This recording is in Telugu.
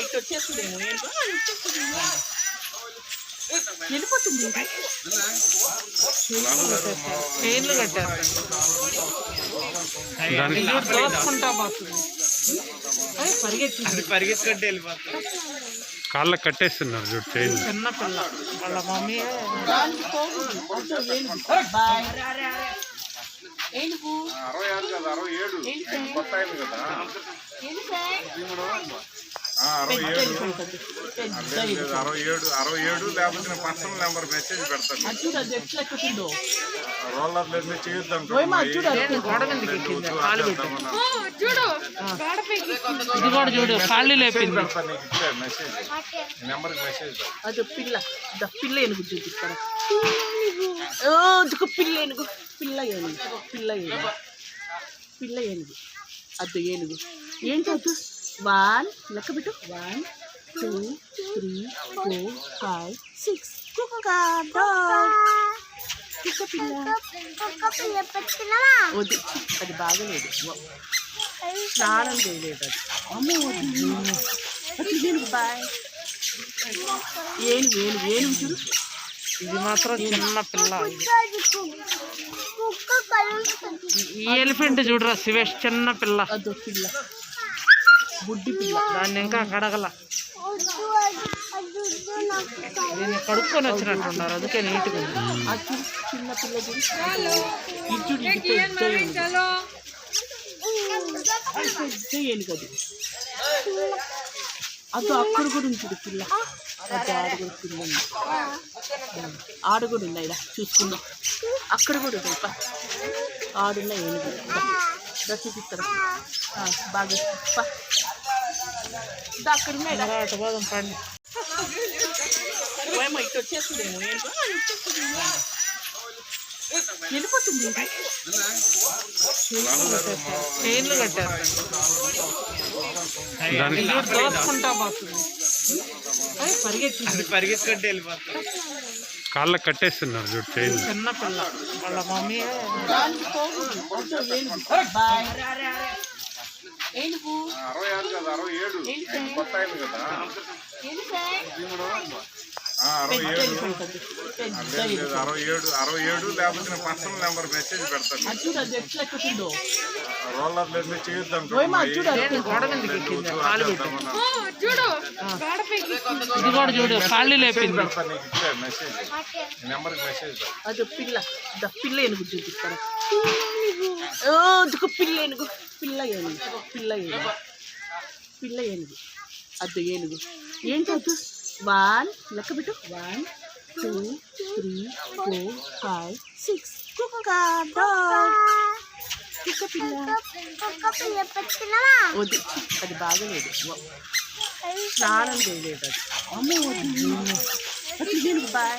ఇటు వచ్చేస్తుందేమో ఏంటో వెళ్ళిపోతుంది. చైన్లు కట్టారు దోసుకుంటా పోతుంది. పరిగెత్తుకుంటే వెళ్ళిపోతుంది. కాళ్ళకి కట్టేస్తున్నారు చూడు చైన్. చిన్న పిల్ల వాళ్ళ మమ్మీ లేకపోతే పర్సనల్ నెంబర్ మెసేజ్ పెడతాను. రోలర్ లేదు చేద్దాం. ఇది కూడా చూడు కాళ్ళు లేపింది. మెసేజ్ నెంబర్ మెసేజ్ అది పిల్ల పిల్ల ఏనుగు చూపిస్తారా? పిల్ల ఏనుగు పిల్ల ఏనుగు పిల్ల ఏనుగు పిల్ల ఏనుగు అది ఏనుగు ఏంటి అది? 1 లెక్క పెట్టు. 1 2 3 4 5 6 కుక్క పిల్ల వద్దు, అది బాగలేదు. స్నానం చేయలేదు అది. అమ్మో ఏనుగు బాయ్. ఏనుగు ఏనుగు ఏనుగు చూడు. ఇది మాత్రం చిన్న పిల్ల. ఈ ఎలిఫెంట్ చూడరా శివేష్, చిన్న పిల్ల. అదో పిల్ల బుడ్డి పిల్ల. దాన్ని ఇంకా కడగల. దీన్ని కడుక్కొని వచ్చినట్టున్నారు, అందుకే నీట్గా ఉంది. అది చిన్న పిల్ల చూడు. పెద్ద ఏనుగు అది. అదో అక్కడ కూడా ఉంటుంది పిల్ల. అది ఆడుగుడు పిల్ల ఉంది. ఆడుగుడు ఉంది. ఇలా చూసుకుందాం. అక్కడ కూడా ఉంది. ఆడున్న ఏనుగు చూపిస్తారు బాగా. అక్కడ ఉన్నాయి పోదాం పండి. ఇటు వచ్చేస్తుందేమో ఏంటో వెళ్ళిపోతుంది. చైన్లు కట్టారు దోసుకుంటా పోతుంది. పరిగెత్తుకుంటే వెళ్ళిపోతుంది. కాళ్ళకి కట్టేస్తున్నారు చూడు చైన్. చిన్న పిల్ల వాళ్ళ మమ్మీ ఏనుగు 67 లేకపోతే పర్సనల్ నెంబర్ మెసేజ్ పెడతాను. రోలర్ లేదు చేద్దాం. ఇది కూడా చూడు కాళ్ళు లేపింది. మెసేజ్ నెంబర్ మెసేజ్ అది పిల్ల పిల్ల ఏనుగు చూపిస్తారా? పిల్ల ఏనుగు పిల్ల ఏనుగు పిల్ల ఏనుగు పిల్ల ఏనుగు అది ఏనుగు ఏంటి అది? 1 లెక్క పెట్టు. 1 2 3 4 5 6 కుక్క పిల్ల వద్దు, అది బాగలేదు. స్నానం చేయలేదు అది. అమ్మో బాయ్.